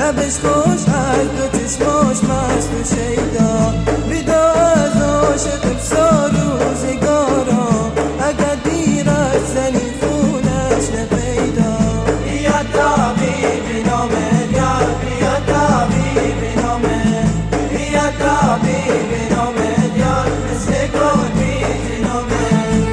لبش خوش هست و چشماش مست و شیدا بیدا از عاشق افسار روزگارا اگر دیرش زنی خونش نپیدا بیا طبیب نامه یار بیا طبیب نامه بیا طبیب نامه یار مثل گل بیج نامه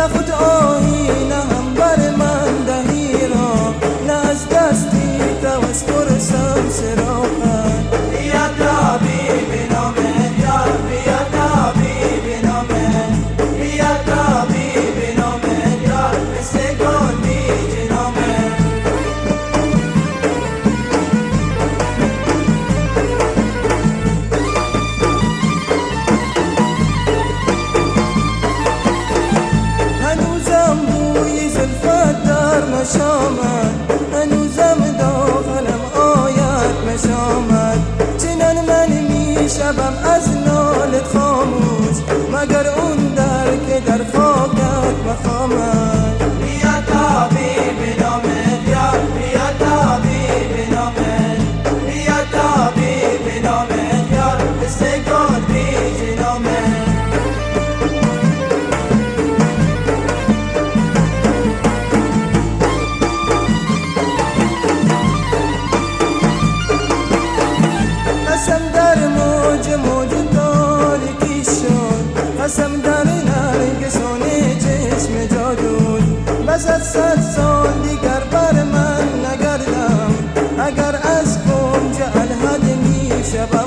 خود آهی نه هم بر من دهی را نه از دستی تو از پرسم سراغت بیا طبیب نامه یار بیا طبیب نامه بیا طبیب نامه یار مثل گل بیج نامه هنوزم داخلم آید مشامد چنان من میشوم از نالت خاموش مگر اون در که در خاکت مخامد بیا طبیب نامه یار بیا طبیب نامه بیا طبیب نامه یار مثل گل بیج نامه قسم در موج تاریکی شد قسم در نرگسان چشم جادود بس از 100 سال دیگر بر من نگردم اگر از کنج الحد می شود